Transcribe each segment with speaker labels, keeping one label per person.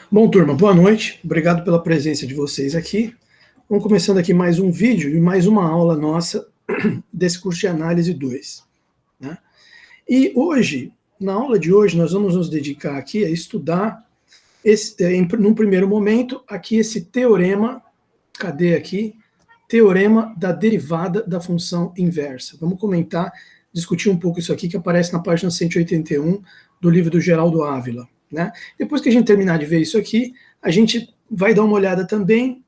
Speaker 1: Bom, turma, boa noite. Obrigado pela presença de vocês aqui. Vamos começando aqui mais um vídeo e mais uma aula nossa desse curso de análise 2, né? E hoje, na aula de hoje, nós vamos nos dedicar aqui a estudar, num primeiro momento, aqui esse teorema, cadê aqui? Teorema da derivada da função inversa. Vamos comentar, discutir um pouco isso aqui que aparece na página 181 do livro do Geraldo Ávila, né? Depois que a gente terminar de ver isso aqui, a gente vai dar uma olhada também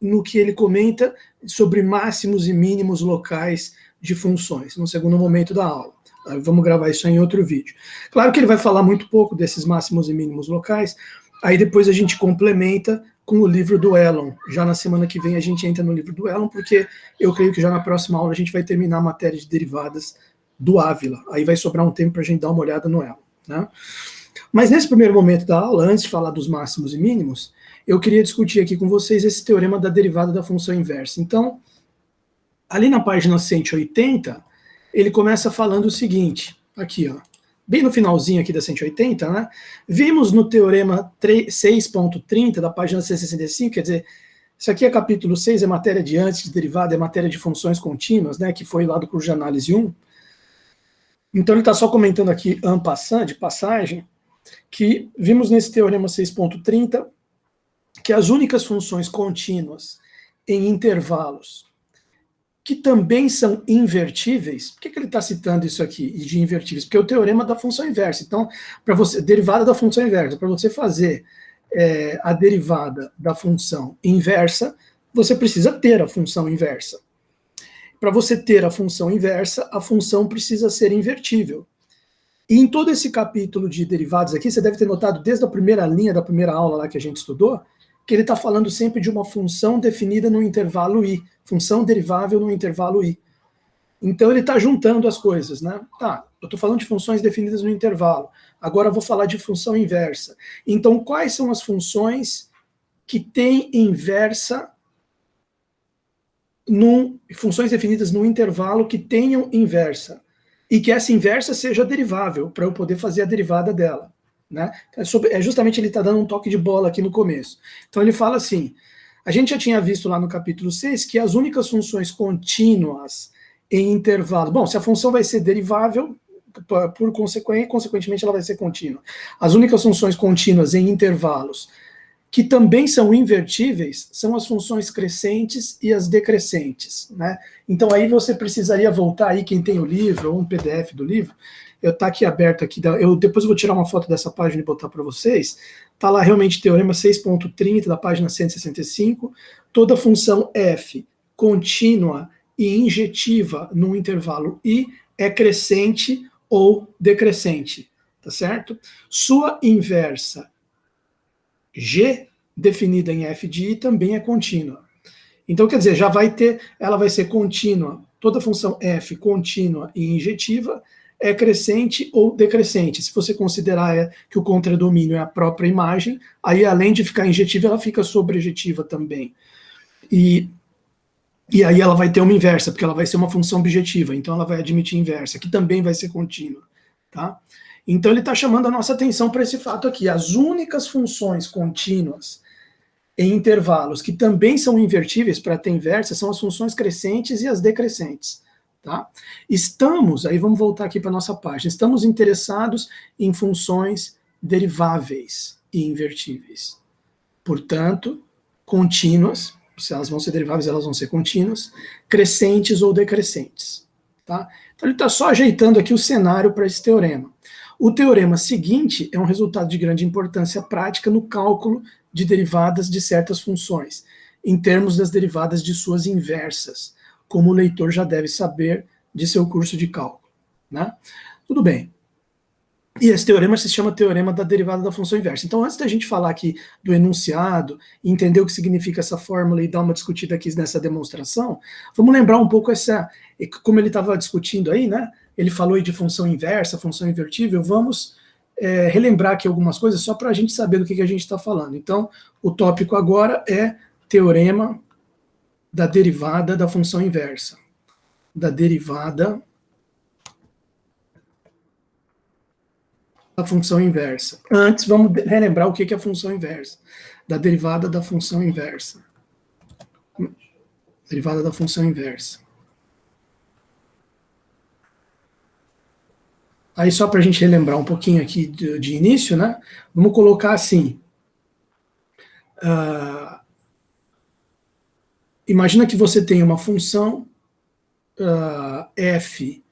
Speaker 1: no que ele comenta sobre máximos e mínimos locais de funções, no segundo momento da aula. Vamos gravar isso em outro vídeo. Claro que ele vai falar muito pouco desses máximos e mínimos locais, aí depois a gente complementa com o livro do Elon. Já na semana que vem a gente entra no livro do Elon, porque eu creio que já na próxima aula a gente vai terminar a matéria de derivadas do Ávila. Aí vai sobrar um tempo para a gente dar uma olhada no Elon, né? Mas nesse primeiro momento da aula, antes de falar dos máximos e mínimos, eu queria discutir aqui com vocês esse teorema da derivada da função inversa. Então, ali na página 180, ele começa falando o seguinte, aqui, ó, bem no finalzinho aqui da 180, né? Vimos no teorema 6.30 da página 165, quer dizer, isso aqui é capítulo 6, é matéria de antes de derivada, é matéria de funções contínuas, né, que foi lá do curso de análise 1. Então ele está só comentando aqui, en passant, de passagem, que vimos nesse teorema 6.30 que as únicas funções contínuas em intervalos que também são invertíveis, por que ele está citando isso aqui, de invertíveis? Porque é o teorema da função inversa. Então, para você, derivada da função inversa, para você fazer a derivada da função inversa, você precisa ter a função inversa. Para você ter a função inversa, a função precisa ser invertível. E em todo esse capítulo de derivados aqui, você deve ter notado desde a primeira linha da primeira aula lá que a gente estudou, que ele está falando sempre de uma função definida no intervalo i, função derivável no intervalo i. Então ele está juntando as coisas, né? Tá, eu estou falando de funções definidas no intervalo, agora eu vou falar de função inversa. Então quais são as funções que têm inversa, funções definidas no intervalo que tenham inversa? E que essa inversa seja derivável, para eu poder fazer a derivada dela, né? Justamente ele está dando um toque de bola aqui no começo. Então ele fala assim, a gente já tinha visto lá no capítulo 6 que as únicas funções contínuas em intervalo, bom, se a função vai ser derivável, por consequentemente ela vai ser contínua. As únicas funções contínuas em intervalos que também são invertíveis, são as funções crescentes e as decrescentes, né? Então aí você precisaria voltar aí, quem tem o livro, ou um PDF do livro, eu tá aqui aberto aqui, eu depois vou tirar uma foto dessa página e botar para vocês, tá lá realmente teorema 6.30 da página 165, toda função f contínua e injetiva num intervalo i é crescente ou decrescente, tá certo? Sua inversa G, definida em f de i, também é contínua. Então, quer dizer, já vai ter, ela vai ser contínua, toda função f contínua e injetiva é crescente ou decrescente. Se você considerar que o contradomínio é a própria imagem, aí além de ficar injetiva, ela fica sobrejetiva também. E aí ela vai ter uma inversa, porque ela vai ser uma função objetiva, então ela vai admitir inversa, que também vai ser contínua, tá? Então ele está chamando a nossa atenção para esse fato aqui. As únicas funções contínuas em intervalos que também são invertíveis para ter inversa são as funções crescentes e as decrescentes. Tá? Estamos, aí vamos voltar aqui para a nossa página, estamos interessados em funções deriváveis e invertíveis. Portanto, contínuas, se elas vão ser deriváveis, elas vão ser contínuas, crescentes ou decrescentes. Tá? Então ele está só ajeitando aqui o cenário para esse teorema. O teorema seguinte é um resultado de grande importância prática no cálculo de derivadas de certas funções, em termos das derivadas de suas inversas, como o leitor já deve saber de seu curso de cálculo, né? Tudo bem. E esse teorema se chama teorema da derivada da função inversa. Então, antes da gente falar aqui do enunciado, entender o que significa essa fórmula e dar uma discutida aqui nessa demonstração, vamos lembrar um pouco como ele estava discutindo aí, né? Ele falou aí de função inversa, função invertível, vamos relembrar aqui algumas coisas só para a gente saber do que a gente está falando. Então, o tópico agora é teorema da derivada da função inversa. Da derivada A função inversa. Antes, vamos relembrar o que é a função inversa. Da derivada da função inversa. Derivada da função inversa. Aí, só para a gente relembrar um pouquinho aqui de início, né? Vamos colocar assim. Imagina que você tem uma função f,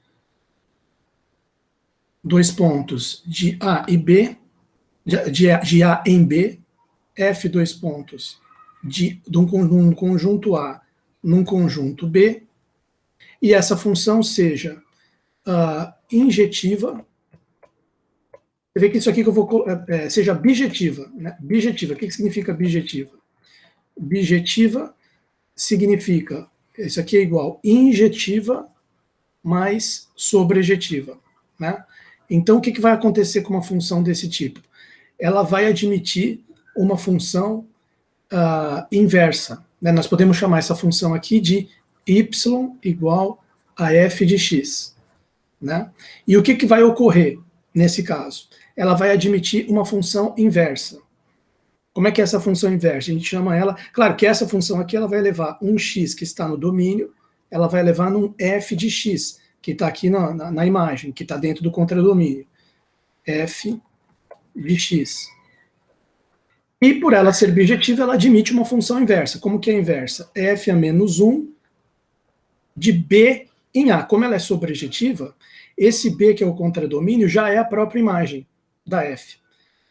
Speaker 1: dois pontos, de A e B, de A em B, f, dois pontos, de um conjunto A num conjunto B, e essa função seja injetiva. Você vê que isso aqui que eu vou seja bijetiva, né? Bijetiva, o que significa bijetiva? Bijetiva significa, isso aqui é igual injetiva mais sobrejetiva, né? Então, o que vai acontecer com uma função desse tipo? Ela vai admitir uma função inversa, né? Nós podemos chamar essa função aqui de y igual a f de x, né? E o que vai ocorrer nesse caso? Ela vai admitir uma função inversa. Como é que é essa função inversa? A gente chama ela... Claro que essa função aqui ela vai levar um x que está no domínio, ela vai levar num f de x, que está aqui na imagem, que está dentro do contradomínio. F de x. E por ela ser bijetiva, ela admite uma função inversa. Como que é a inversa? F a menos 1 de B em A. Como ela é sobrejetiva, esse B, que é o contradomínio, já é a própria imagem da F.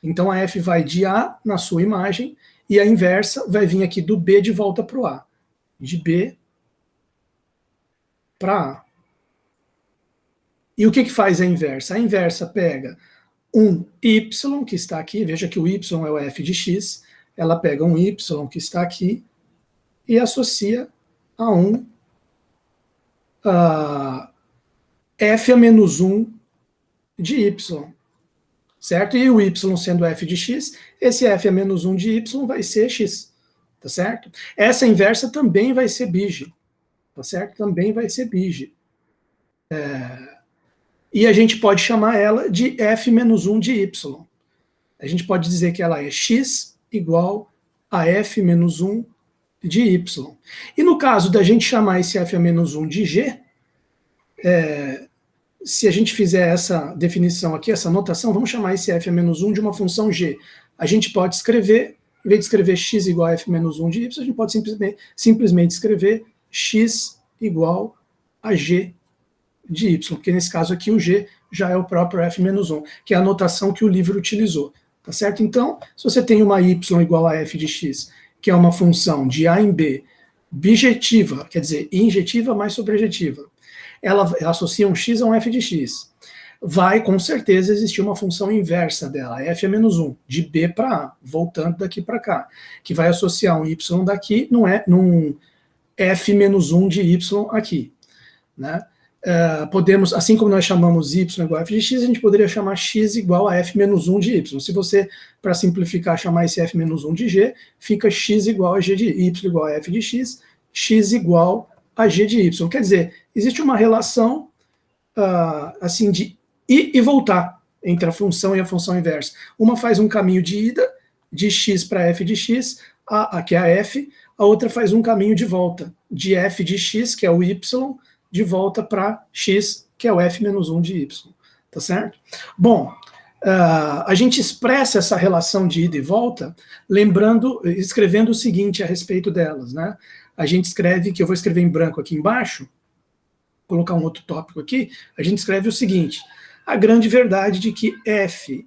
Speaker 1: Então a F vai de A na sua imagem, e a inversa vai vir aqui do B de volta para o A. De B para A. E o que faz a inversa? A inversa pega um y que está aqui, veja que o y é o f de x, ela pega um y que está aqui e associa a um f a menos 1 de y, certo? E o y sendo f de x, esse f a menos 1 de y vai ser x, tá certo? Essa inversa também vai ser bige, tá certo? Também vai ser bige. E a gente pode chamar ela de f menos 1 de y. A gente pode dizer que ela é x igual a f menos 1 de y. E no caso da gente chamar esse f a menos 1 de g, se a gente fizer essa definição aqui, essa notação, vamos chamar esse f a menos 1 de uma função g. A gente pode escrever, em vez de escrever x igual a f menos 1 de y, a gente pode simplesmente escrever x igual a g de y, porque nesse caso aqui o g já é o próprio f menos 1, que é a notação que o livro utilizou, tá certo? Então, se você tem uma y igual a f de x, que é uma função de A em B, bijetiva, quer dizer, injetiva mais sobrejetiva, ela associa um x a um f de x, vai com certeza existir uma função inversa dela, f a menos 1, de B para A, voltando daqui para cá, que vai associar um y daqui num f menos 1 de y aqui, né? Podemos, assim como nós chamamos y igual a f de x, a gente poderia chamar x igual a f menos 1 de y. Se você, para simplificar, chamar esse f menos 1 de g, fica x igual a g de y igual a f de x igual a g de y. Quer dizer, existe uma relação assim de ir e voltar entre a função e a função inversa. Uma faz um caminho de ida, de x para f de x, que é a f, a outra faz um caminho de volta, de f de x, que é o y, de volta para x, que é o f menos 1 de y, tá certo? Bom, a gente expressa essa relação de ida e volta, escrevendo o seguinte a respeito delas, né? A gente escreve, que eu vou escrever em branco aqui embaixo, vou colocar um outro tópico aqui, a gente escreve o seguinte: a grande verdade de que f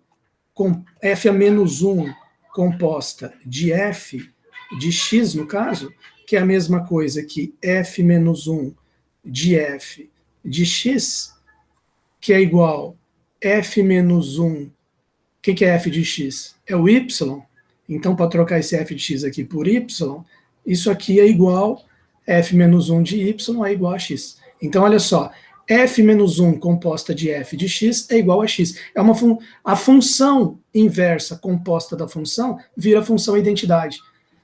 Speaker 1: a menos 1 composta de f de x, no caso, que é a mesma coisa que f menos 1 de f de x, que é igual f menos 1, o que é f de x? É o y, então para trocar esse f de x aqui por y, isso aqui é igual, f menos 1 de y é igual a x. Então olha só, f menos 1 composta de f de x é igual a x. A função inversa composta da função vira função identidade.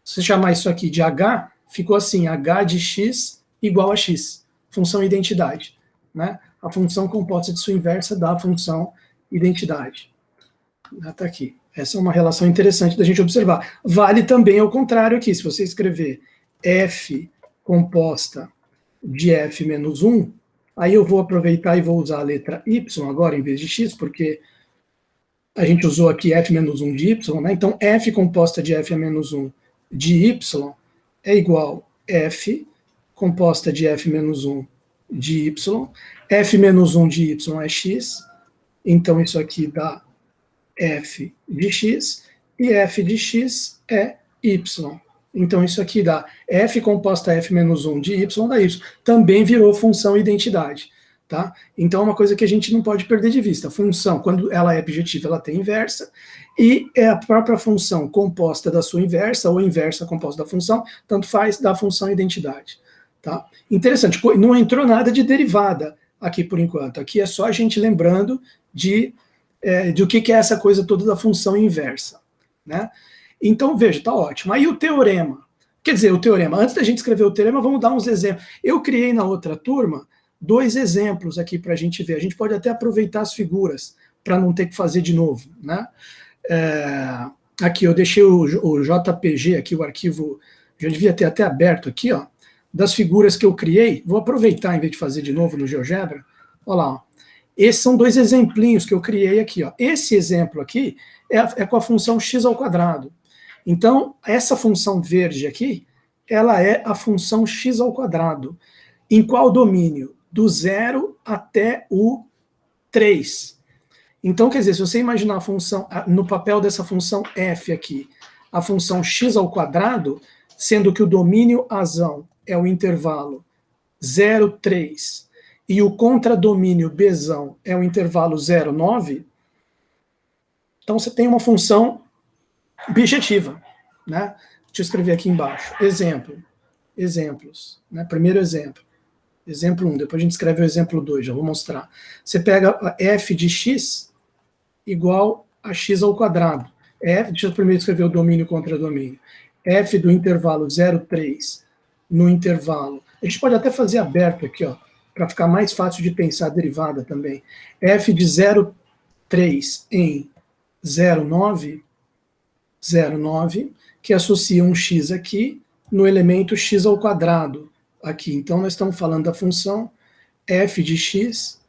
Speaker 1: Se você chamar isso aqui de h, ficou assim, h de x igual a x. Função identidade, né? A função composta de sua inversa dá a função identidade. Está aqui. Essa é uma relação interessante da gente observar. Vale também ao contrário aqui, se você escrever f composta de f menos 1, aí eu vou aproveitar e vou usar a letra y agora em vez de x, porque a gente usou aqui f menos 1 de y, né? Então f composta de f menos 1 de y é igual a f composta de f menos 1 de y. F menos 1 de y é x, então isso aqui dá f de x, e f de x é y. Então isso aqui dá f composta f menos 1 de y dá y. Também virou função identidade. Tá? Então é uma coisa que a gente não pode perder de vista. A função, quando ela é objetiva, ela tem inversa, e é a própria função composta da sua inversa, ou inversa composta da função, tanto faz, da função identidade. Tá? Interessante, não entrou nada de derivada aqui por enquanto. Aqui é só a gente lembrando de o que é essa coisa toda da função inversa. Né? Então, veja, está ótimo. Aí o teorema. Quer dizer, o teorema, antes da gente escrever o teorema, vamos dar uns exemplos. Eu criei na outra turma 2 exemplos aqui para a gente ver. A gente pode até aproveitar as figuras para não ter que fazer de novo. Né? Aqui, eu deixei o JPG, aqui o arquivo, já devia ter até aberto aqui, ó, das figuras que eu criei. Vou aproveitar em vez de fazer de novo no GeoGebra. Olha lá, ó. Esses são 2 exemplinhos que eu criei aqui. Ó. Esse exemplo aqui é com a função x ao quadrado. Então, essa função verde aqui, ela é a função x ao quadrado. Em qual domínio? Do 0 até o 3. Então, quer dizer, se você imaginar a função, no papel dessa função f aqui, a função x ao quadrado, sendo que o domínio azão é o intervalo 0, 3, e o contradomínio bzão é o intervalo 0, 9, então você tem uma função bijetiva. Né? Deixa eu escrever aqui embaixo. Exemplo. Exemplos. Né? Primeiro exemplo. Exemplo 1, depois a gente escreve o exemplo 2, já vou mostrar. Você pega f de x igual a x ao quadrado. Deixa eu primeiro escrever o domínio contra domínio. F do intervalo 0,3 no intervalo. A gente pode até fazer aberto aqui, ó, para ficar mais fácil de pensar a derivada também. F de 0,3 em 0,9, que associa um x aqui no elemento x ao quadrado. Aqui, então nós estamos falando da função f de x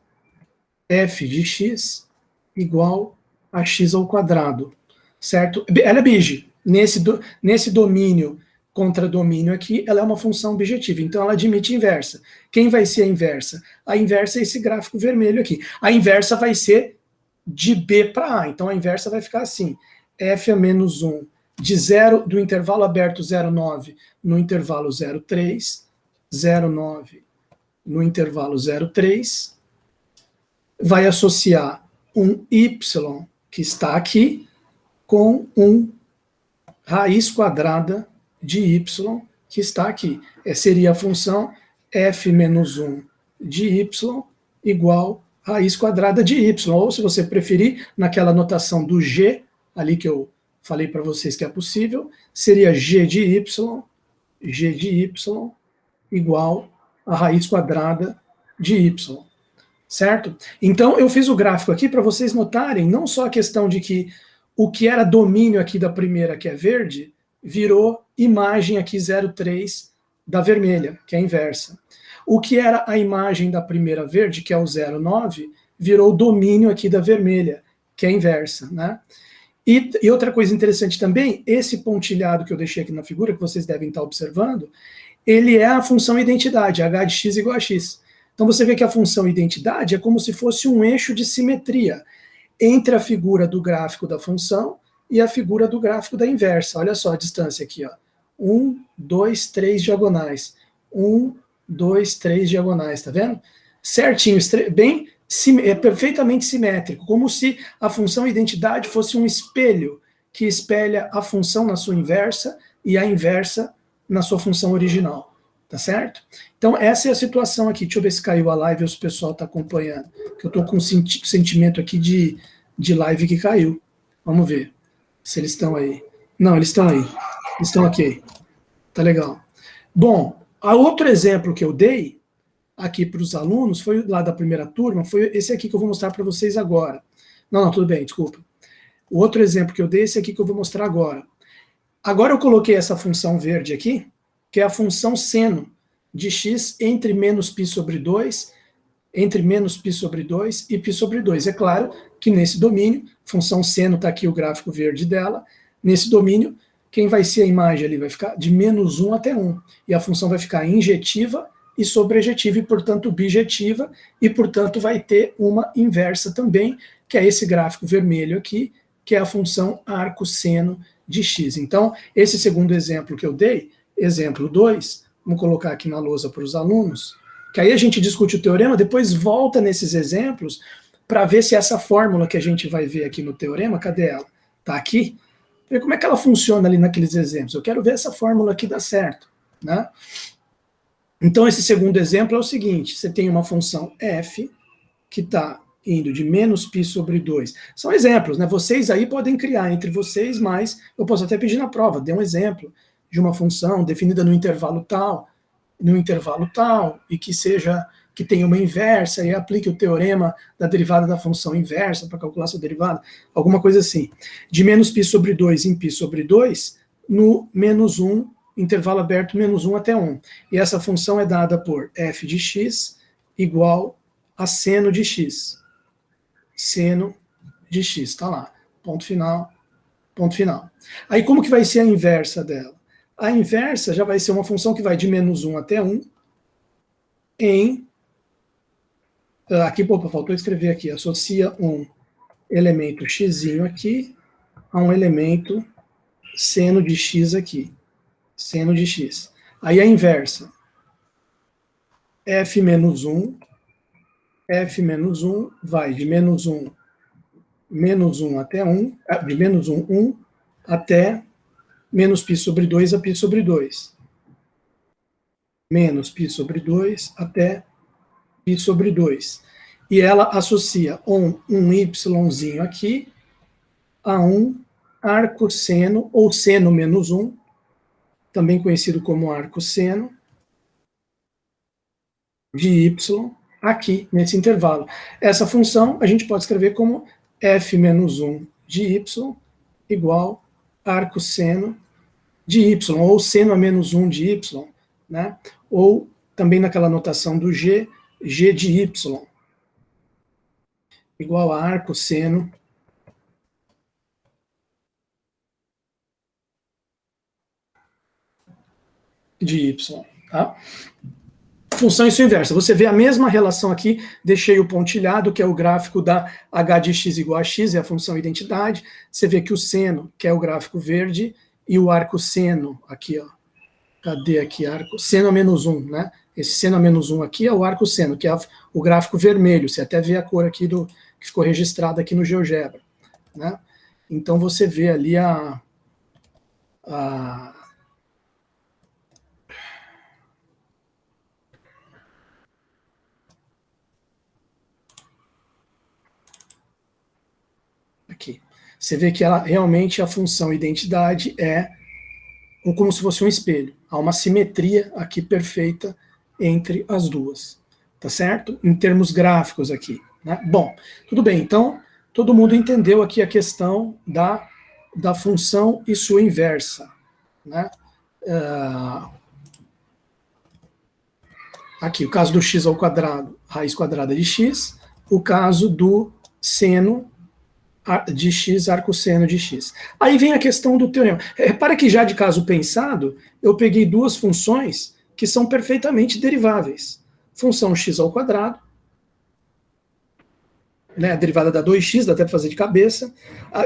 Speaker 1: igual a x ao quadrado, certo? Ela é bige. Nesse domínio contra domínio aqui, ela é uma função bijetiva, então ela admite inversa. Quem vai ser a inversa? A inversa é esse gráfico vermelho aqui. A inversa vai ser de B para A, então a inversa vai ficar assim, f a menos 1 de 0, do intervalo aberto 0,9 no intervalo 0,3, 0,9 no intervalo 0,3, vai associar um y que está aqui com um raiz quadrada de y que está aqui. Seria a função f menos 1 de y igual a raiz quadrada de y, ou se você preferir, naquela notação do g, ali que eu falei para vocês que é possível, seria g de y igual a raiz quadrada de y, certo? Então, eu fiz o gráfico aqui para vocês notarem não só a questão de que o que era domínio aqui da primeira, que é verde, virou imagem aqui 0,3 da vermelha, que é a inversa. O que era a imagem da primeira verde, que é o 0,9, virou domínio aqui da vermelha, que é a inversa, né? E outra coisa interessante também, esse pontilhado que eu deixei aqui na figura, que vocês devem estar observando, ele é a função identidade, h de x igual a x. Então você vê que a função identidade é como se fosse um eixo de simetria entre a figura do gráfico da função e a figura do gráfico da inversa. Olha só a distância aqui, ó. 1, 2, 3 diagonais. 1, 2, 3 diagonais, tá vendo? Certinho, bem, é perfeitamente simétrico, como se a função identidade fosse um espelho que espelha a função na sua inversa e a inversa na sua função original, tá certo? Então essa é a situação aqui. Deixa eu ver se caiu a live ou se o pessoal está acompanhando, que eu estou com um sentimento aqui de live que caiu. Vamos ver se eles estão aí. Não, eles estão aí. Eles estão aqui. Tá legal. Bom, a outro exemplo que eu dei aqui para os alunos, foi lá da primeira turma, foi esse aqui que eu vou mostrar para vocês agora. Não, tudo bem, desculpa. O outro exemplo que eu dei é esse aqui que eu vou mostrar agora. Agora eu coloquei essa função verde aqui, que é a função seno de x entre menos π sobre 2, entre menos π sobre 2 e π sobre 2. É claro que nesse domínio, função seno está aqui o gráfico verde dela, nesse domínio, quem vai ser a imagem ali? Vai ficar de menos 1 até 1. E a função vai ficar injetiva e sobrejetiva, e portanto bijetiva, e portanto vai ter uma inversa também, que é esse gráfico vermelho aqui, que é a função arco-seno de x. Então, esse segundo exemplo que eu dei, exemplo 2, vamos colocar aqui na lousa para os alunos, que aí a gente discute o teorema, depois volta nesses exemplos para ver se essa fórmula que a gente vai ver aqui no teorema, cadê ela? Está aqui? Ver como é que ela funciona ali naqueles exemplos. Eu quero ver essa fórmula aqui dar certo, né? Então, esse segundo exemplo é o seguinte, você tem uma função f, que está indo de menos π sobre 2. São exemplos, né? Vocês aí podem criar entre vocês, mas eu posso até pedir na prova, dê um exemplo de uma função definida no intervalo tal, e que tenha uma inversa, e aplique o teorema da derivada da função inversa para calcular sua derivada, alguma coisa assim. De menos π sobre 2 em π sobre 2, no menos 1, intervalo aberto menos 1 até 1. E essa função é dada por f de x igual a seno de x. Seno de x, está lá. Ponto final, ponto final. Aí como que vai ser a inversa dela? A inversa já vai ser uma função que vai de menos 1 até 1 em... Aqui, opa, faltou escrever aqui. Associa um elemento x aqui a um elemento seno de x aqui. Seno de x. Aí a inversa. F menos 1 vai de menos 1 até 1, de menos 1 até menos π sobre 2 a π sobre 2. Menos π sobre 2 até π sobre 2. E ela associa um yzinho aqui a um arco-seno, ou seno menos 1, também conhecido como arco-seno, de y, aqui, nesse intervalo. Essa função a gente pode escrever como f menos 1 de y igual arco-seno de y, ou seno a menos 1 de y, né? Ou também naquela notação do g de y, igual a arco-seno de y, tá? Função e sua inversa. Você vê a mesma relação aqui, deixei o pontilhado, que é o gráfico da h de x igual a x, é a função identidade. Você vê que o seno, que é o gráfico verde, e o arco-seno, aqui, ó. Cadê aqui? Arco, seno a menos 1, né? Esse seno a menos 1 aqui é o arco-seno, que é o gráfico vermelho. Você até vê a cor aqui que ficou registrada aqui no GeoGebra, né? Então você vê ali aqui. Você vê que ela realmente a função identidade é como se fosse um espelho. Há uma simetria aqui perfeita entre as duas. Tá certo? Em termos gráficos aqui, né? Bom, tudo bem. Então, todo mundo entendeu aqui a questão da função e sua inversa, né? Aqui, o caso do x ao quadrado, raiz quadrada de x. O caso do seno de x, arco-seno de x. Aí vem a questão do teorema. Repara que já de caso pensado, eu peguei duas funções que são perfeitamente deriváveis. Função x ao quadrado, né, a derivada da 2x, dá até para fazer de cabeça,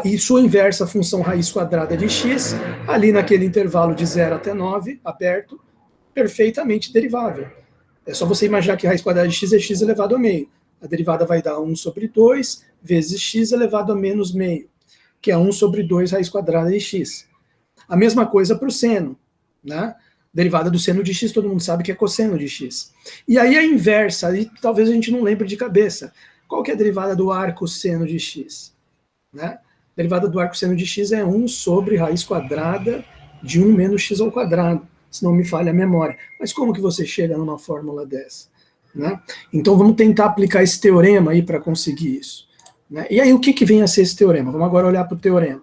Speaker 1: e sua inversa, a função raiz quadrada de x, ali naquele intervalo de 0 até 9, aberto, perfeitamente derivável. É só você imaginar que raiz quadrada de x é x elevado a meio. A derivada vai dar 1 sobre 2 vezes x elevado a menos meio, que é 1 sobre 2 raiz quadrada de x. A mesma coisa para o seno, né? Derivada do seno de x, todo mundo sabe que é cosseno de x. E aí a inversa, aí talvez a gente não lembre de cabeça. Qual que é a derivada do arco-seno de x? Né? A derivada do arco-seno de x é 1 sobre raiz quadrada de 1 menos x ao quadrado, se não me falha a memória. Mas como que você chega numa fórmula dessa? Né? Então vamos tentar aplicar esse teorema aí para conseguir isso. Né? E aí, o que vem a ser esse teorema? Vamos agora olhar para o teorema.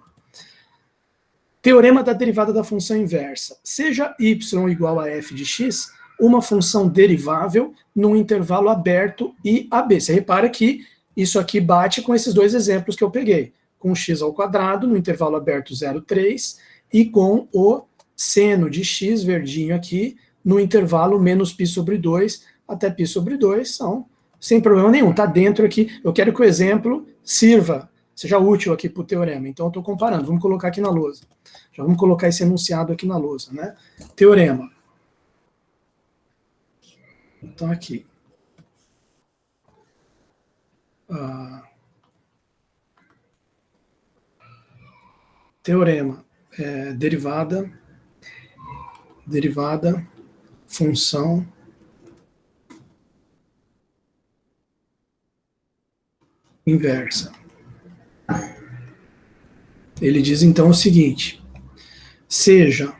Speaker 1: Teorema da derivada da função inversa. Seja y igual a f de x, uma função derivável num intervalo aberto e AB. Você repara que isso aqui bate com esses dois exemplos que eu peguei, com x ao quadrado no intervalo aberto 0,3 e com o seno de x verdinho aqui no intervalo menos π sobre 2 até π sobre 2, são sem problema nenhum, está dentro aqui. Eu quero que o exemplo sirva, seja útil aqui para o teorema, então eu estou comparando, vamos colocar aqui na lousa. Já vamos colocar esse enunciado aqui na lousa, né? Teorema. Então, aqui. Teorema. Derivada, função inversa. Ele diz, então, o seguinte. Seja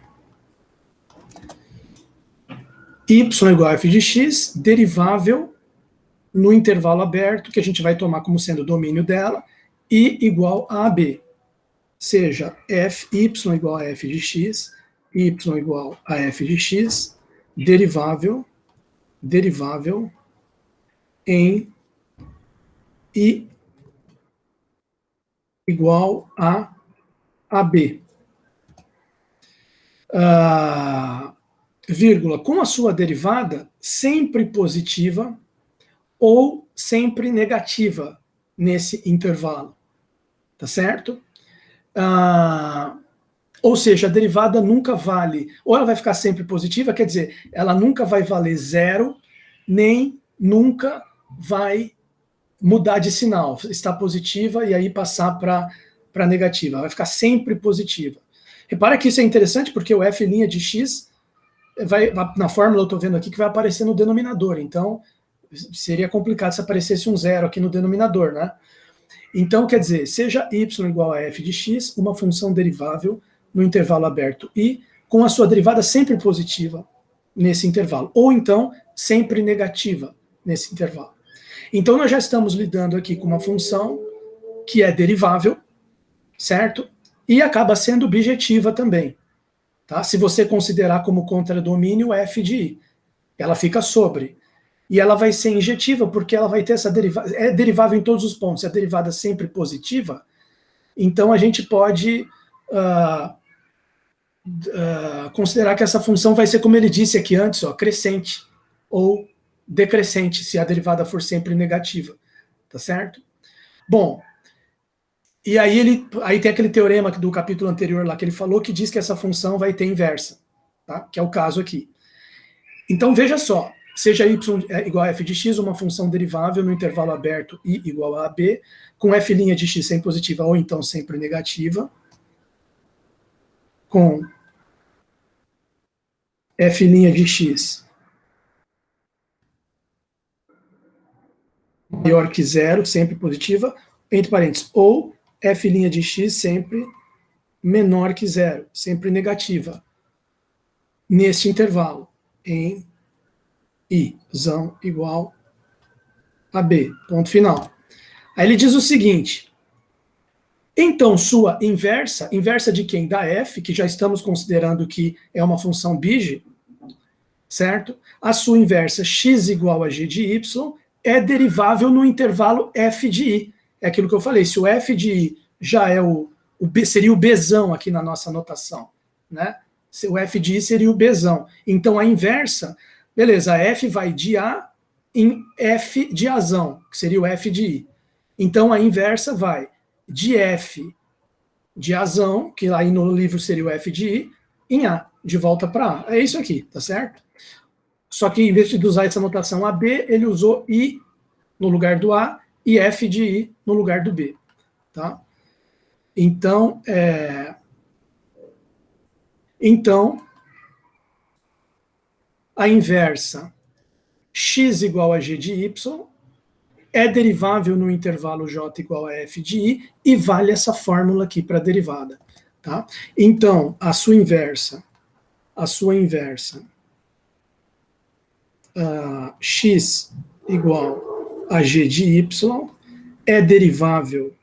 Speaker 1: y igual a f de x, derivável no intervalo aberto, que a gente vai tomar como sendo o domínio dela, i igual a AB. Seja f, y igual a f de x, y igual a f de x, derivável em i igual a AB. Vírgula, com a sua derivada sempre positiva ou sempre negativa nesse intervalo, tá certo? Ou seja, a derivada nunca vale, ou ela vai ficar sempre positiva, quer dizer, ela nunca vai valer zero, nem nunca vai mudar de sinal, estar positiva e aí passar para negativa, ela vai ficar sempre positiva. Repara que isso é interessante porque o f' de x, na fórmula eu estou vendo aqui que vai aparecer no denominador, então seria complicado se aparecesse um zero aqui no denominador, né? Então, quer dizer, seja y igual a f de x, uma função derivável no intervalo aberto i, com a sua derivada sempre positiva nesse intervalo, ou então sempre negativa nesse intervalo. Então, nós já estamos lidando aqui com uma função que é derivável, certo? E acaba sendo bijetiva também. Tá? Se você considerar como contradomínio f de i, ela fica sobre. E ela vai ser injetiva, porque ela vai ter essa derivada, é derivável em todos os pontos, é a derivada sempre positiva, então a gente pode considerar que essa função vai ser, como ele disse aqui antes, ó, crescente ou decrescente, se a derivada for sempre negativa, tá certo? Bom, e aí tem aquele teorema do capítulo anterior lá que ele falou, que diz que essa função vai ter inversa, tá? Que é o caso aqui. Então veja só, seja y igual a f de x, uma função derivável no intervalo aberto i igual a AB, com f' de x sempre positiva ou então sempre negativa, com f' de x maior que zero, sempre positiva, entre parênteses, ou f' de x sempre menor que zero, sempre negativa, neste intervalo, em i,zão igual a b, ponto final. Aí ele diz o seguinte, então sua inversa, inversa de quem? Da f, que já estamos considerando que é uma função bige, certo? A sua inversa x igual a g de y é derivável no intervalo f de i. É aquilo que eu falei, se o f de i já é seria o bzão aqui na nossa notação, né? O f de i seria o bzão. Então a inversa, beleza, a f vai de a em f de azão, que seria o f de i. Então a inversa vai de f de azão, que aí no livro seria o f de i, em a, de volta para a. É isso aqui, tá certo? Só que em vez de usar essa notação AB, ele usou I no lugar do A e F de I no lugar do B. Tá? Então, a inversa x igual a g de y é derivável no intervalo j igual a f de i e vale essa fórmula aqui para a derivada. Tá? Então, a sua inversa, x igual a g de y é derivável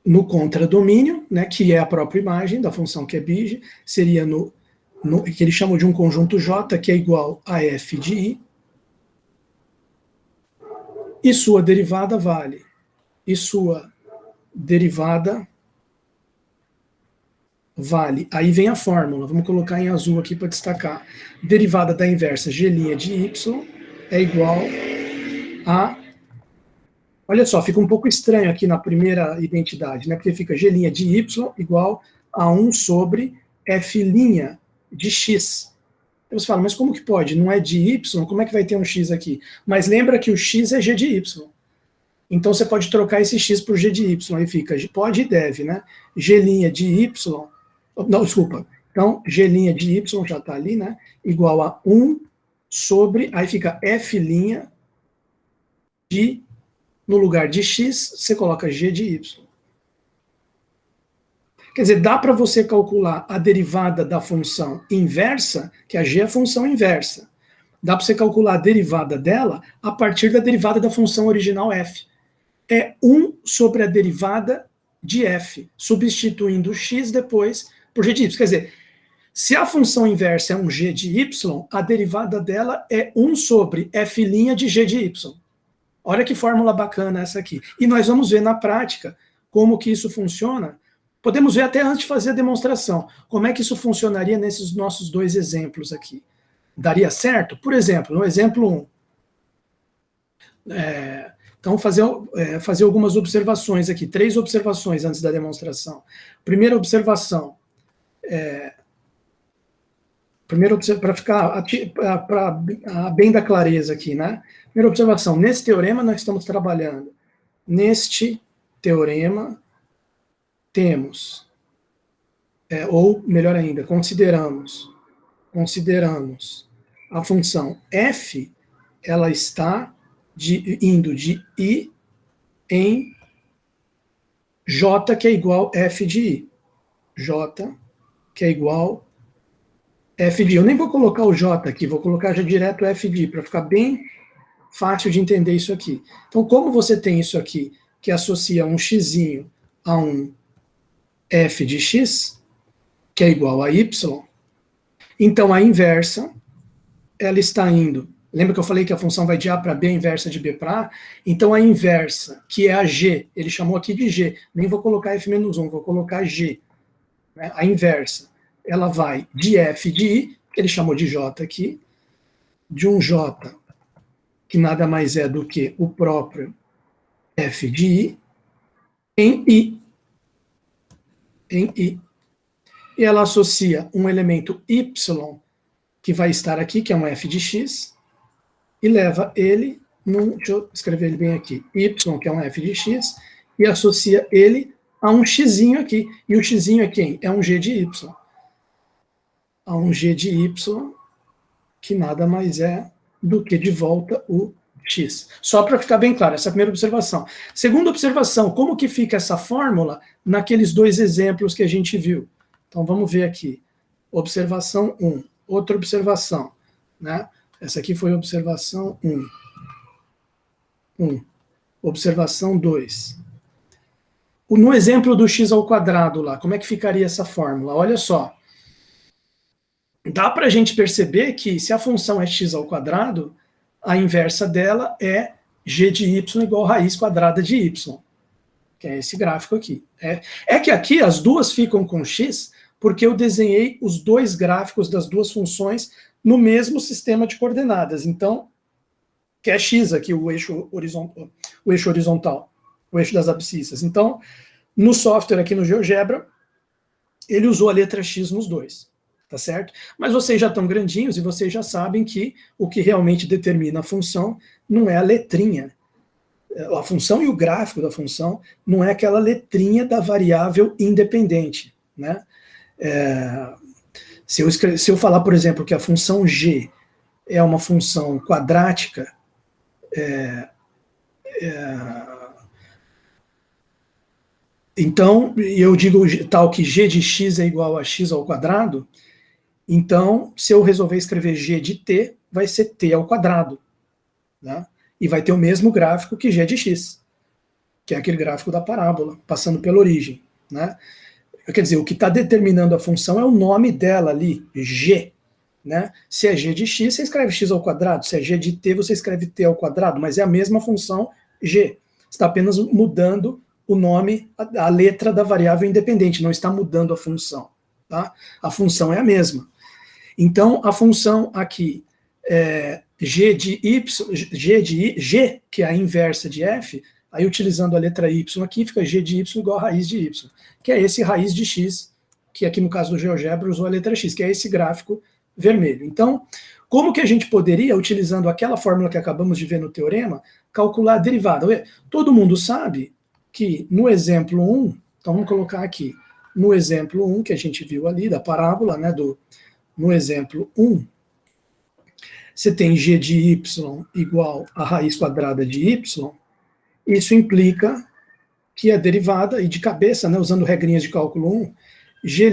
Speaker 1: no contradomínio, né, que é a própria imagem da função que é bige, seria que eles chamam de um conjunto J, que é igual a f de i, e sua derivada vale. E sua derivada vale. Aí vem a fórmula, vamos colocar em azul aqui para destacar. Derivada da inversa g' de y é igual a... Olha só, fica um pouco estranho aqui na primeira identidade, né? Porque fica g' de y igual a 1 sobre f' de x. Então você fala, mas como que pode? Não é de y? Como é que vai ter um x aqui? Mas lembra que o x é g de y. Então você pode trocar esse x por g de y. Aí fica, pode e deve, né? G' de y... Não, desculpa. Então, g' de y já está ali, né? Igual a 1 sobre... Aí fica f' de... No lugar de x, você coloca g de y. Quer dizer, dá para você calcular a derivada da função inversa, que a g é a função inversa. Dá para você calcular a derivada dela a partir da derivada da função original f. É 1 sobre a derivada de f, substituindo o x depois por g de y. Quer dizer, se a função inversa é um g de y, a derivada dela é 1 sobre f' de g de y. Olha que fórmula bacana essa aqui. E nós vamos ver na prática como que isso funciona. Podemos ver até antes de fazer a demonstração, como é que isso funcionaria nesses nossos dois exemplos aqui. Daria certo? Por exemplo, no exemplo 1. Então, fazer algumas observações aqui, 3 observações antes da demonstração. Primeira observação, para ficar bem da clareza aqui, né? Primeira observação, nesse teorema nós estamos trabalhando. Neste teorema temos, ou melhor ainda, consideramos a função f, ela está indo de i em j, que é igual f de i. J, que é igual f de i. Eu nem vou colocar o j aqui, vou colocar já direto f de i, para ficar bem fácil de entender isso aqui. Então, como você tem isso aqui, que associa um xzinho a um f de x, que é igual a y, então a inversa, ela está indo... Lembra que eu falei que a função vai de A para B, a inversa de B para A? Então a inversa, que é a G, ele chamou aqui de G, nem vou colocar F-1, vou colocar G. Né? A inversa, ela vai de F de I, que ele chamou de J aqui, de um J, que nada mais é do que o próprio F de I, em I. Em I. E ela associa um elemento Y, que vai estar aqui, que é um F de X, e leva ele, deixa eu escrever ele bem aqui, y, que é um f de x, e associa ele a um xzinho aqui. E o xzinho é quem? É um g de y. A um g de y, que nada mais é do que de volta o x. Só para ficar bem claro, essa é a primeira observação. Segunda observação, como que fica essa fórmula naqueles dois exemplos que a gente viu? Então vamos ver aqui. Observação 1. Outra observação, né? Essa aqui foi observação 1. Observação 2. No exemplo do x ao quadrado lá, como é que ficaria essa fórmula? Olha só. Dá para a gente perceber que se a função é x ao quadrado, a inversa dela é g de y igual a raiz quadrada de y. Que é esse gráfico aqui. É que aqui as duas ficam com x, porque eu desenhei os dois gráficos das duas funções no mesmo sistema de coordenadas. Então, que é x aqui, o eixo horizontal, o eixo das abscissas. Então, no software aqui no GeoGebra, ele usou a letra x nos dois, tá certo? Mas vocês já estão grandinhos e vocês já sabem que o que realmente determina a função não é a letrinha. A função e o gráfico da função não é aquela letrinha da variável independente, né? Se eu falar, por exemplo, que a função g é uma função quadrática, então, eu digo tal que g de x é igual a x ao quadrado, então, se eu resolver escrever g de t, vai ser t ao quadrado, né? E vai ter o mesmo gráfico que g de x, que é aquele gráfico da parábola, passando pela origem, né? Quer dizer, o que está determinando a função é o nome dela ali, g, né? Se é g de x, você escreve x ao quadrado, se é g de t, você escreve t ao quadrado, mas é a mesma função g. Está apenas mudando o nome, a letra da variável independente, não está mudando a função, tá? A função é a mesma. Então, a função aqui, g de y, g, que é a inversa de f, aí utilizando a letra y aqui, fica g de y igual a raiz de y, que é esse raiz de x, que aqui no caso do GeoGebra usou a letra x, que é esse gráfico vermelho. Então, como que a gente poderia, utilizando aquela fórmula que acabamos de ver no teorema, calcular a derivada? Todo mundo sabe que no exemplo 1, então vamos colocar aqui, no exemplo 1 que a gente viu ali, da parábola, né, no exemplo 1, você tem g de y igual a raiz quadrada de y, isso implica que a derivada, e de cabeça, né, usando regrinhas de cálculo 1, g'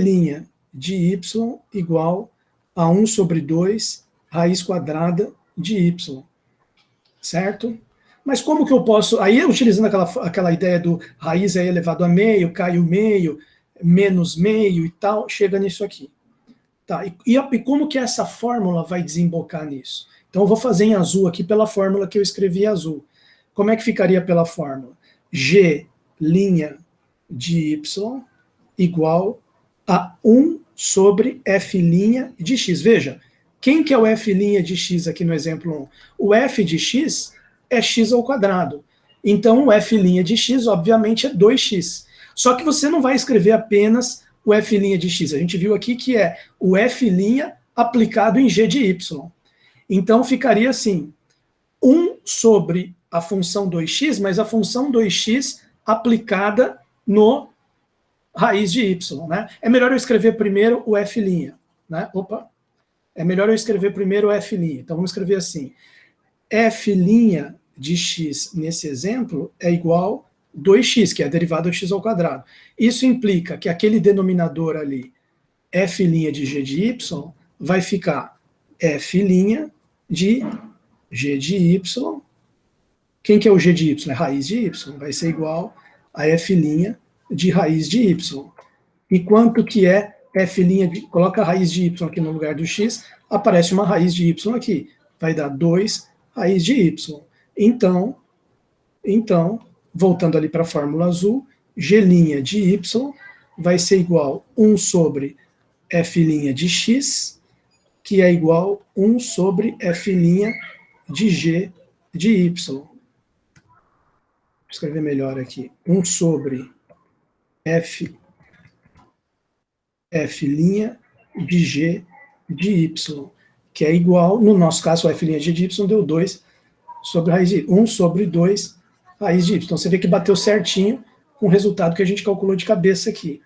Speaker 1: de y igual a 1 sobre 2 raiz quadrada de y, certo? Mas como que eu posso, aí utilizando aquela ideia do raiz é elevado a meio, cai o meio, menos meio e tal, chega nisso aqui. Tá, e como que essa fórmula vai desembocar nisso? Então eu vou fazer em azul aqui pela fórmula que eu escrevi em azul. Como é que ficaria pela fórmula? G' de y igual a 1 sobre f' de x. Veja, quem que é o f' de x aqui no exemplo 1? O f de x é x ao quadrado. Então o f' de x, obviamente, é 2x. Só que você não vai escrever apenas o f' de x. A gente viu aqui que é o f' aplicado em g de y. Então ficaria assim, 1 sobre a função 2x, mas a função 2x aplicada no raiz de y, né? É melhor eu escrever primeiro o f', né? Opa, é melhor eu escrever primeiro o f'. Então vamos escrever assim, f' de x nesse exemplo é igual a 2x, que é a derivada do x ao quadrado. Isso implica que aquele denominador ali, f' de g de y, vai ficar f' de g de y. Quem que é o g de y? É raiz de y. Vai ser igual a f' de raiz de y. E quanto que é f' de... Coloca a raiz de y aqui no lugar do x, aparece uma raiz de y aqui. Vai dar 2 raiz de y. Então, voltando ali para a fórmula azul, g' de y vai ser igual a 1 sobre f' de x, que é igual a 1 sobre f' de g de y. Vou escrever melhor aqui. 1 sobre f' de g de y, que é igual, no nosso caso, o f' de g de y deu 2 sobre raiz de 1 sobre 2 raiz de y. Então você vê que bateu certinho com o resultado que a gente calculou de cabeça aqui.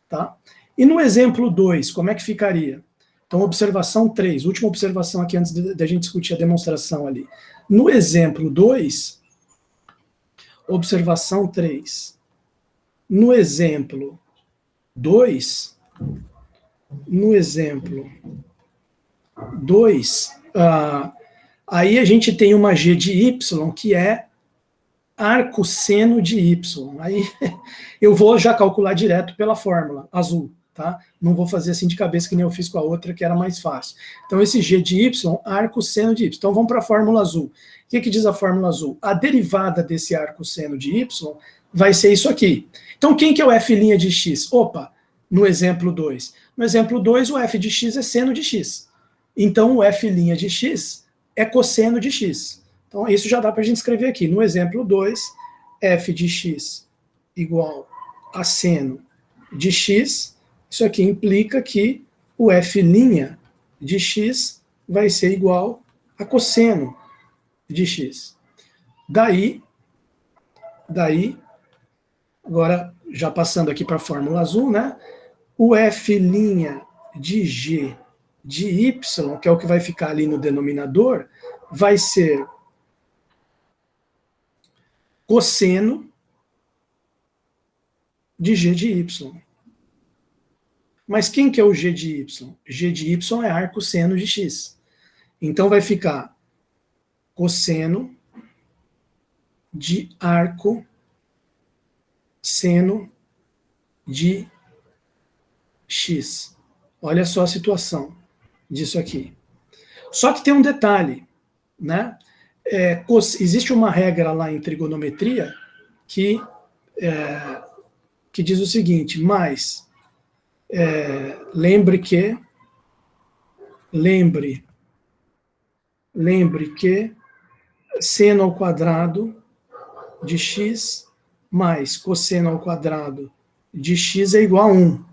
Speaker 1: Tá? E no exemplo 2, como é que ficaria? Então, observação 3, última observação aqui antes da gente discutir a demonstração ali. No exemplo 2, observação 3. No exemplo 2, aí a gente tem uma g de y que é arco seno de y. Aí eu vou já calcular direto pela fórmula azul, tá? Não vou fazer assim de cabeça que nem eu fiz com a outra, que era mais fácil. Então esse g de y, arco seno de y. Então vamos para a fórmula azul. O que diz a fórmula azul? A derivada desse arco seno de y vai ser isso aqui. Então quem que é o f' de x? Opa, no exemplo 2. No exemplo 2, o f de x é seno de x. Então o f' de x é cosseno de x. Então, isso já dá para a gente escrever aqui. No exemplo 2, f de x igual a seno de x. Isso aqui implica que o f' de x vai ser igual a cosseno de x. Daí, agora já passando aqui para a fórmula azul, né? O f' de g de y, que é o que vai ficar ali no denominador, vai ser cosseno de g de y. Mas quem que é o g de y? G de y é arco seno de x. Então vai ficar cosseno de arco seno de x. Olha só a situação disso aqui. Só que tem um detalhe, né? Existe uma regra lá em trigonometria que diz o seguinte, mas lembre que seno ao quadrado de x mais cosseno ao quadrado de x é igual a 1.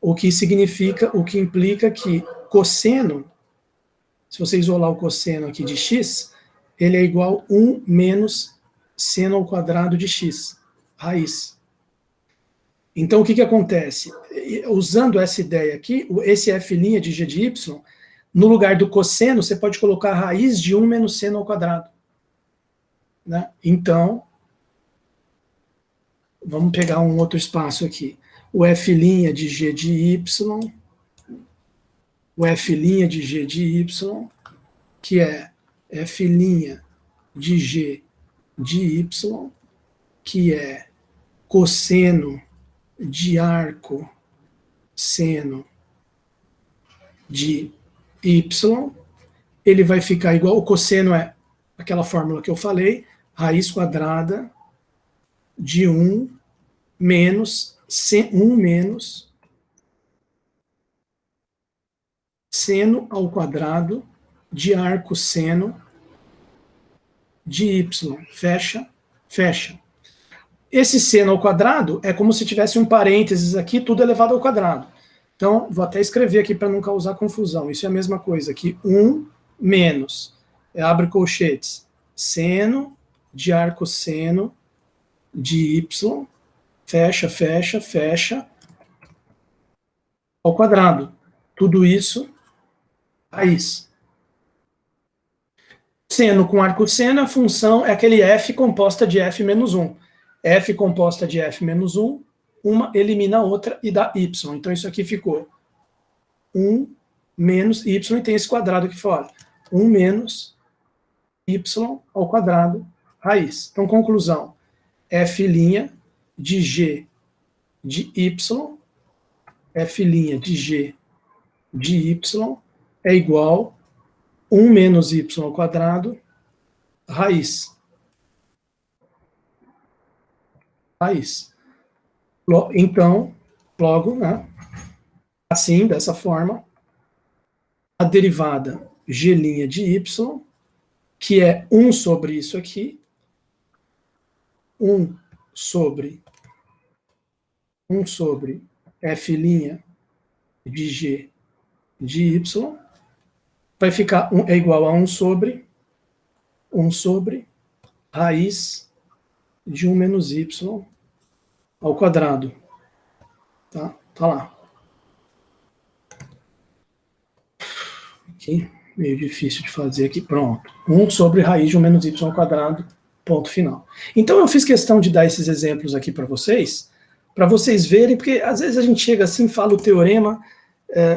Speaker 1: O que implica que cosseno, se você isolar o cosseno aqui de x, ele é igual a 1 menos seno ao quadrado de x, raiz. Então, o que acontece? Usando essa ideia aqui, esse f' de g de y, no lugar do cosseno, você pode colocar a raiz de 1 menos seno ao quadrado. Né? Então, vamos pegar um outro espaço aqui. O f' de g de y, que é f' de g de y, que é cosseno de arco seno de y, ele vai ficar igual, o cosseno é aquela fórmula que eu falei, raiz quadrada de 1 menos seno ao quadrado de arco seno de y. Fecha, fecha. Esse seno ao quadrado é como se tivesse um parênteses aqui, tudo elevado ao quadrado. Então, vou até escrever aqui para não causar confusão. Isso é a mesma coisa que 1 menos, abre colchetes, seno de arco seno de y, fecha, fecha, fecha, ao quadrado. Tudo isso, raiz. Seno com arco seno, a função é aquele f composta de f menos 1. F composta de f menos 1, uma elimina a outra e dá y. Então isso aqui ficou 1 menos y, e tem esse quadrado aqui fora. 1 menos y ao quadrado, raiz. Então, conclusão. F' de g de y, f' de g de y é igual a 1 menos y ao quadrado, raiz. Raiz. Então, logo, né, assim, dessa forma, a derivada g' de y, que é 1 sobre isso aqui, 1 sobre f' de g de y, vai ficar é igual a 1 sobre raiz de 1 menos y ao quadrado. Tá lá. Aqui, meio difícil de fazer aqui, pronto. 1 sobre raiz de 1 menos y ao quadrado, ponto final. Então eu fiz questão de dar esses exemplos aqui para vocês verem, porque às vezes a gente chega assim, fala o teorema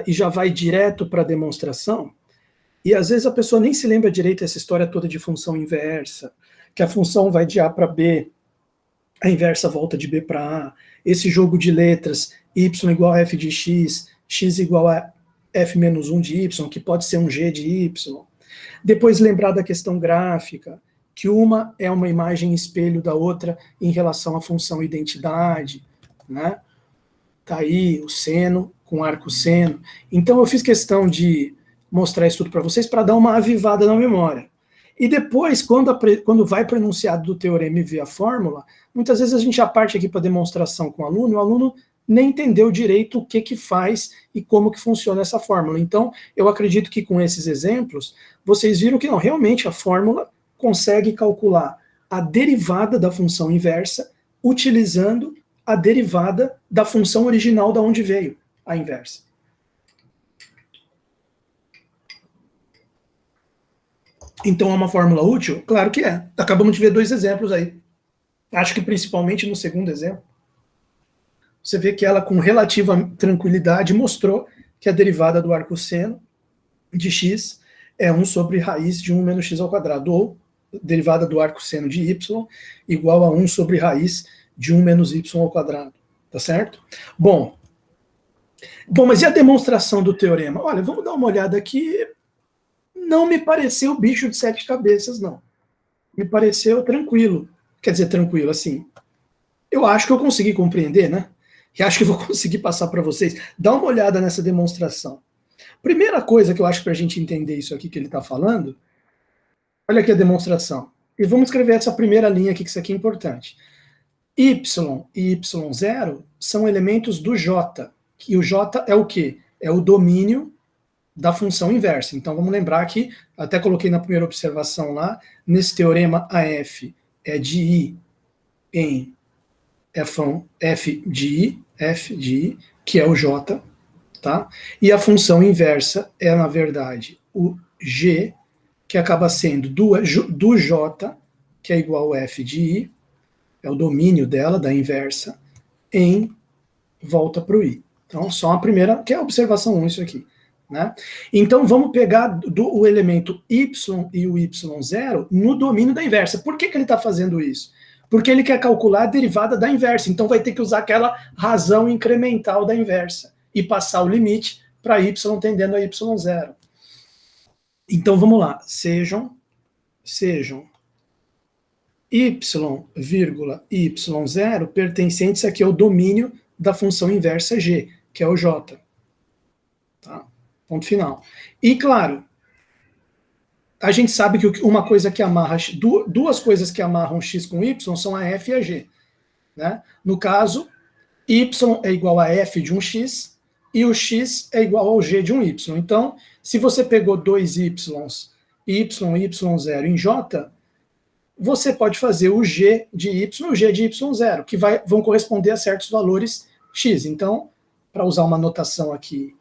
Speaker 1: e já vai direto para a demonstração, e às vezes a pessoa nem se lembra direito dessa história toda de função inversa, que a função vai de A para B, a inversa volta de B para A, esse jogo de letras, y igual a f de x, x igual a f menos 1 de y, que pode ser um g de y. Depois lembrar da questão gráfica, que uma é uma imagem espelho da outra em relação à função identidade, né? Tá aí o seno com arco seno. Então eu fiz questão de mostrar isso tudo para vocês para dar uma avivada na memória. E depois, quando vai para o enunciado do teorema e vê a fórmula, muitas vezes a gente já parte aqui para demonstração com o aluno nem entendeu direito o que faz e como que funciona essa fórmula. Então, eu acredito que com esses exemplos, vocês viram que não, realmente a fórmula consegue calcular a derivada da função inversa utilizando a derivada da função original da onde veio a inversa. Então é uma fórmula útil? Claro que é. Acabamos de ver 2 exemplos aí. Acho que principalmente no segundo exemplo, você vê que ela com relativa tranquilidade mostrou que a derivada do arco seno de x é 1 sobre raiz de 1 menos x ao quadrado, ou derivada do arco seno de y igual a 1 sobre raiz de 1 menos y ao quadrado, tá certo? Bom, mas e a demonstração do teorema? Olha, vamos dar uma olhada aqui. Não me pareceu bicho de 7 cabeças, não. Me pareceu tranquilo. Quer dizer, tranquilo, assim. Eu acho que eu consegui compreender, né? E acho que vou conseguir passar para vocês. Dá uma olhada nessa demonstração. Primeira coisa que eu acho para a gente entender isso aqui que ele está falando, olha aqui a demonstração. E vamos escrever essa primeira linha aqui, que isso aqui é importante. Y e y0 são elementos do J. E o J é o quê? É o domínio da função inversa. Então vamos lembrar que, até coloquei na primeira observação lá, nesse teorema AF é de I em f de I, que é o J, tá? E a função inversa é, na verdade, o G, que acaba sendo do J, que é igual a f de I, é o domínio dela, da inversa, em volta para o I. Então, só a primeira, que é a observação 1, isso aqui. Né? Então, vamos pegar o elemento y e o y0 no domínio da inversa. Por que ele está fazendo isso? Porque ele quer calcular a derivada da inversa. Então, vai ter que usar aquela razão incremental da inversa e passar o limite para y tendendo a y0. Então, vamos lá. Sejam y, y0 pertencentes aqui ao domínio da função inversa g, que é o j. Tá? Ponto final. E, claro, a gente sabe que uma coisa que amarra, duas coisas que amarram x com y são a f e a g. Né? No caso, y é igual a f de um x e o x é igual ao g de um y. Então, se você pegou dois y's, y e y0 em j, você pode fazer o g de y e o g de y0, que vão corresponder a certos valores x. Então, para usar uma notação aqui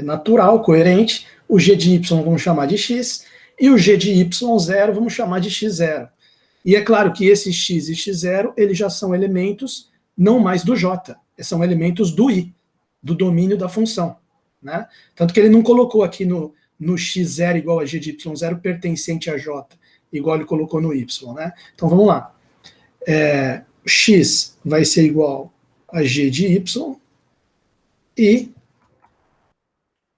Speaker 1: natural, coerente, o g de y vamos chamar de x, e o g de y0 vamos chamar de x0. E é claro que esse x e x0, eles já são elementos não mais do j, são elementos do i, do domínio da função. Né? Tanto que ele não colocou aqui no x0 igual a g de y0 pertencente a j, igual ele colocou no y. Né? Então vamos lá. X vai ser igual a g de y, e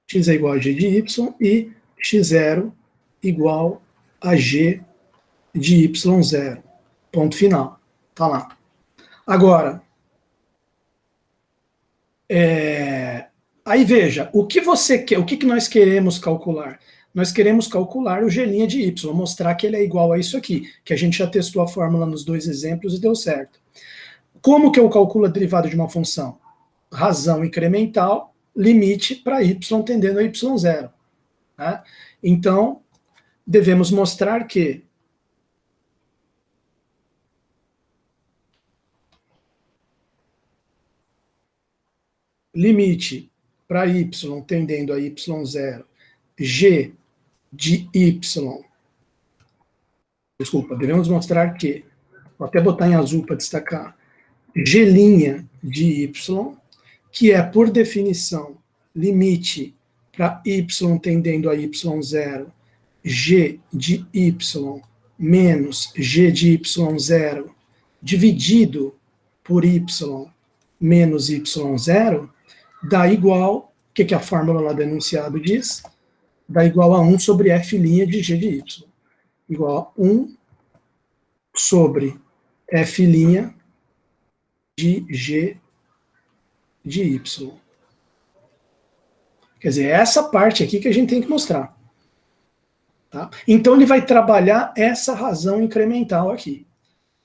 Speaker 1: x é igual a g de y, e x0 igual a g de y0. Ponto final. Tá lá. Agora, aí veja, o que você quer, o que nós queremos calcular? Nós queremos calcular o g' de y, mostrar que ele é igual a isso aqui, que a gente já testou a fórmula nos dois exemplos e deu certo. Como que eu calculo a derivada de uma função? Razão incremental, limite para y tendendo a y0. Né? Então, devemos mostrar que limite para y tendendo a y0, g de y, desculpa, devemos mostrar que, vou até botar em azul para destacar, g' de y, que é, por definição, limite para y tendendo a y0, g de y menos g de y0 dividido por y menos y0, dá igual, o que a fórmula lá do enunciado diz? Dá igual a 1 sobre f' de g de y. Igual a 1 sobre f' de g de y. Quer dizer, é essa parte aqui que a gente tem que mostrar. Tá? Então ele vai trabalhar essa razão incremental aqui,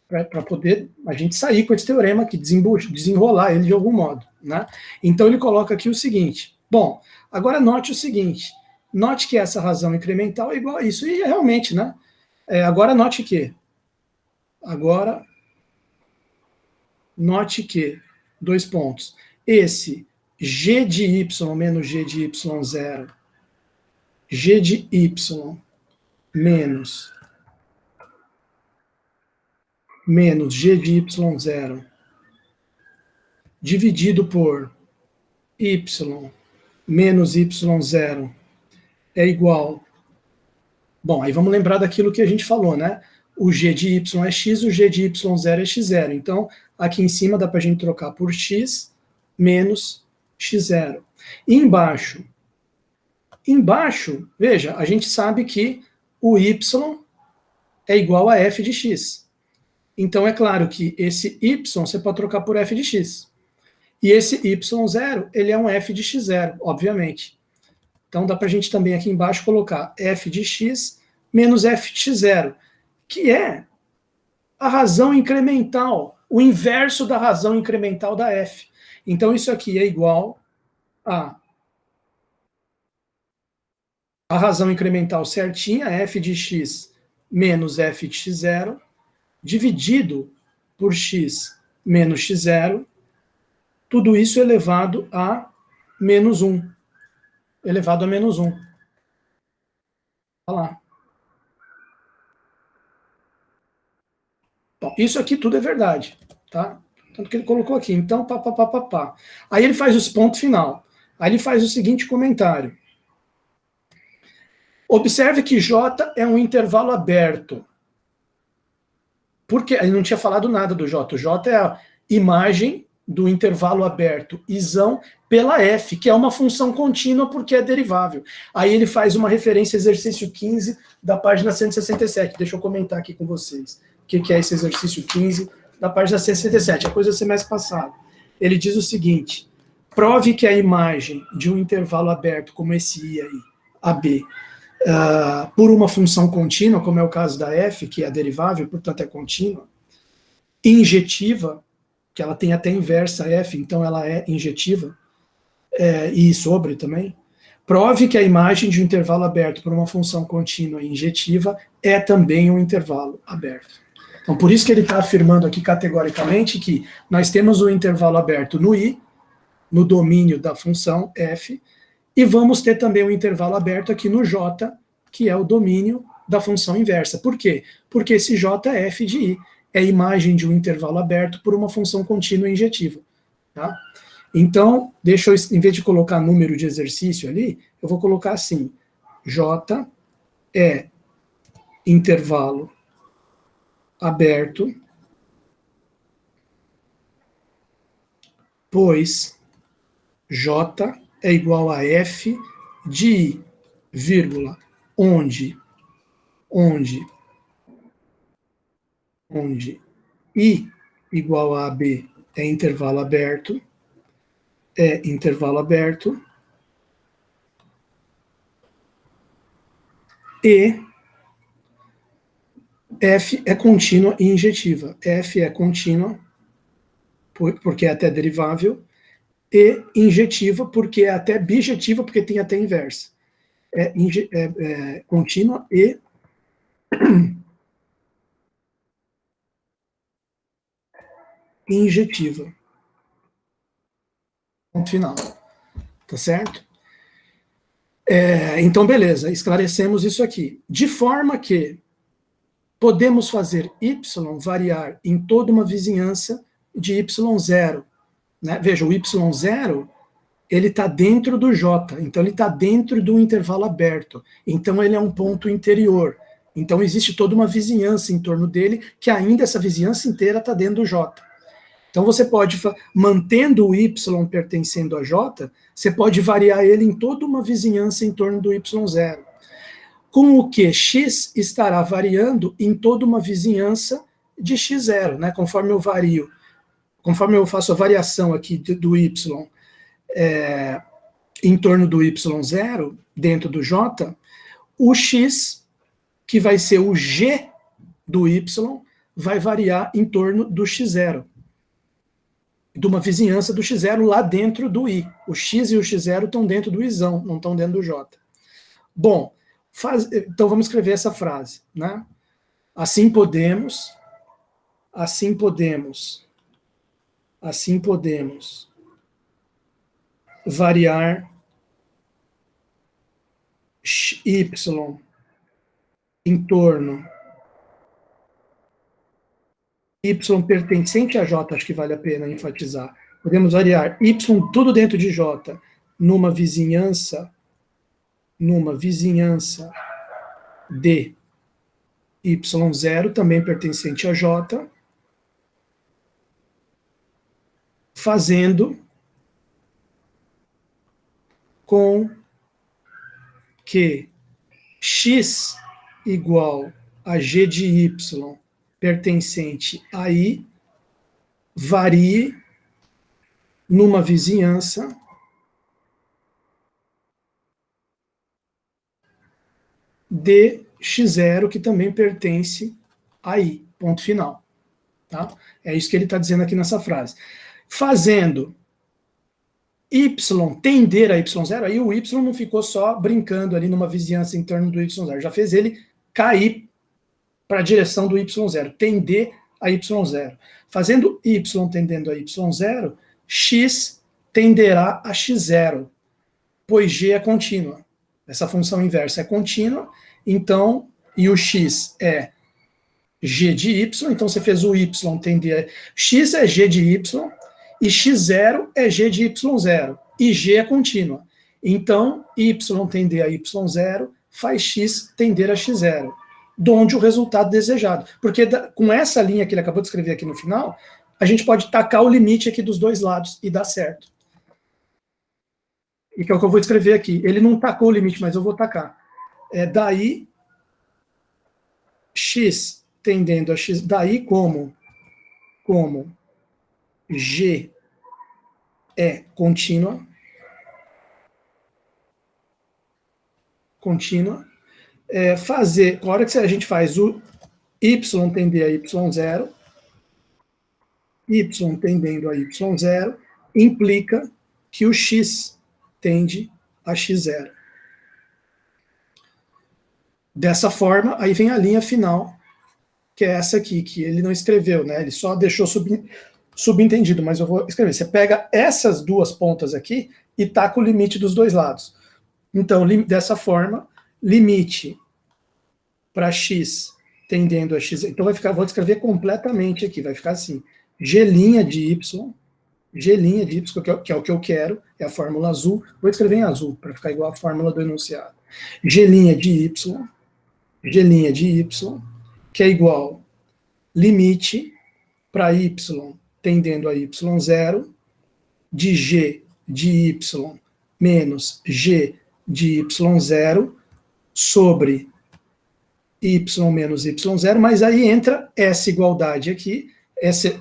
Speaker 1: para poder a gente sair com esse teorema aqui, desenrolar ele de algum modo. Né? Então ele coloca aqui o seguinte, bom, agora note o seguinte, note que essa razão incremental é igual a isso, e realmente, né? Agora note que, dois pontos, esse g de y menos g de y0, g de y menos g de y0, dividido por y menos y0 é igual Bom, aí vamos lembrar daquilo que a gente falou, né? O g de y é x, o g de y0 é x0. Então, aqui em cima dá para a gente trocar por x menos x0. E embaixo, veja, a gente sabe que o y é igual a f de x. Então, é claro que esse y você pode trocar por f de x. E esse y0, ele é um f de x0, obviamente. Então, dá para a gente também aqui embaixo colocar f de x menos f de x0, que é a razão incremental, o inverso da razão incremental da f. Então, isso aqui é igual a razão incremental certinha, f de x menos f de x0, dividido por x menos x0, tudo isso elevado a menos 1. Elevado a menos 1. Olha lá. Bom, isso aqui tudo é verdade, tá? Tanto que ele colocou aqui. Então, pá. Aí ele faz os pontos final. Aí ele faz o seguinte comentário. Observe que J é um intervalo aberto. Porque ele não tinha falado nada do J. O J é a imagem do intervalo aberto isão pela f, que é uma função contínua porque é derivável. Aí ele faz uma referência ao exercício 15 da página 167. Deixa eu comentar aqui com vocês. O que é esse exercício 15 da página 167? A coisa do semestre passado. Ele diz o seguinte: prove que a imagem de um intervalo aberto, como esse I aí, AB, por uma função contínua, como é o caso da f, que é derivável, portanto é contínua, injetiva, que ela tem até inversa f, então ela é injetiva, e sobre também, prove que a imagem de um intervalo aberto por uma função contínua e injetiva é também um intervalo aberto. Então, por isso que ele está afirmando aqui categoricamente que nós temos um intervalo aberto no I, no domínio da função f, e vamos ter também um intervalo aberto aqui no J, que é o domínio da função inversa. Por quê? Porque esse J é f de I, é a imagem de um intervalo aberto por uma função contínua injetiva. Tá? Então, deixa eu, em vez de colocar número de exercício ali, eu vou colocar assim: J é intervalo aberto, pois J é igual a f de I, vírgula, onde I igual a AB é intervalo aberto, e F é contínua e injetiva. F é contínua, porque é até derivável, e injetiva, porque é até bijetiva, porque tem até inversa. É contínua e injetiva. Ponto final. Tá certo? Então, beleza, esclarecemos isso aqui. De forma que podemos fazer y variar em toda uma vizinhança de y0. Né? Veja, o y0 ele está dentro do J, então ele está dentro do intervalo aberto, então ele é um ponto interior. Então existe toda uma vizinhança em torno dele, que ainda essa vizinhança inteira está dentro do J. Então você pode, mantendo o y pertencendo a J, você pode variar ele em toda uma vizinhança em torno do y0. Com o que x estará variando em toda uma vizinhança de x0, né? Conforme eu faço a variação aqui do y em torno do y0, dentro do j, o x, que vai ser o g do y, vai variar em torno do x0, de uma vizinhança do x0 lá dentro do i. O x e o x0 estão dentro do izão, não estão dentro do j. Bom, então vamos escrever essa frase, né? Assim podemos variar y em torno y pertencente a j, acho que vale a pena enfatizar. Podemos variar y tudo dentro de j numa vizinhança de y0, também pertencente a j, fazendo com que x igual a g de y pertencente a i varie numa vizinhança de x0, que também pertence a i, ponto final. Tá? É isso que ele está dizendo aqui nessa frase. Fazendo y tender a y0, aí o y não ficou só brincando ali numa vizinhança em torno do y0, já fez ele cair para a direção do y0, tender a y0. Fazendo y tendendo a y0, x tenderá a x0, pois g é contínua. Essa função inversa é contínua, então, e o x é g de y, então você fez o y tender a... x é g de y, e x0 é g de y0, e g é contínua. Então, y tender a y0 faz x tender a x0, de onde o resultado desejado. Porque com essa linha que ele acabou de escrever aqui no final, a gente pode tacar o limite aqui dos dois lados e dar certo. E que é o que eu vou escrever aqui. Ele não tacou o limite, mas eu vou tacar. Daí, x tendendo a x, daí como g é contínua, fazer, a hora que a gente faz o y tender a y0, y tendendo a y0, implica que o x tende a x0. Dessa forma, aí vem a linha final, que é essa aqui, que ele não escreveu, né? Ele só deixou subentendido, mas eu vou escrever. Você pega essas duas pontas aqui e taca o limite dos dois lados. Então, dessa forma, limite para x tendendo a x. Então, vai ficar, vou escrever completamente aqui, vai ficar assim: g' de y, que é o que eu quero, é a fórmula azul. Vou escrever em azul, para ficar igual a fórmula do enunciado. G' de y, que é igual limite para y tendendo a y0, de g de y menos g de y0 sobre y menos y0, mas aí entra essa igualdade aqui, esse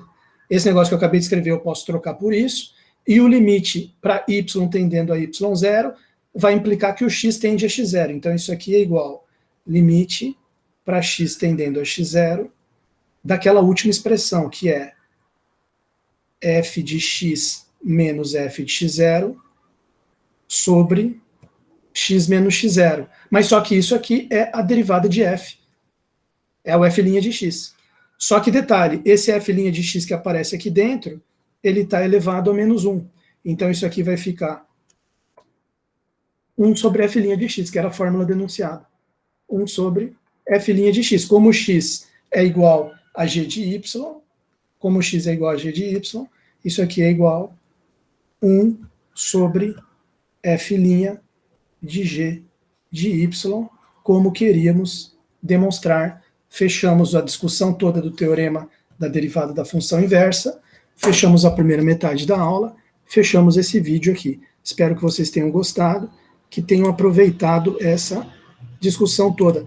Speaker 1: negócio que eu acabei de escrever eu posso trocar por isso, e o limite para y tendendo a y0 vai implicar que o x tende a x0, então isso aqui é igual limite para x tendendo a x0 daquela última expressão, que é f de x menos f de x0 sobre x menos x0. Mas só que isso aqui é a derivada de f. É o f' de x. Só que detalhe, esse f' de x que aparece aqui dentro, ele está elevado a menos 1. Então isso aqui vai ficar 1 sobre f' de x, que era a fórmula denunciada. 1 sobre f' de x. Como x é igual a g de y, como x é igual a g de y, isso aqui é igual 1 sobre f' de g de y, como queríamos demonstrar. Fechamos a discussão toda do teorema da derivada da função inversa, fechamos a primeira metade da aula, fechamos esse vídeo aqui. Espero que vocês tenham gostado, que tenham aproveitado essa discussão toda.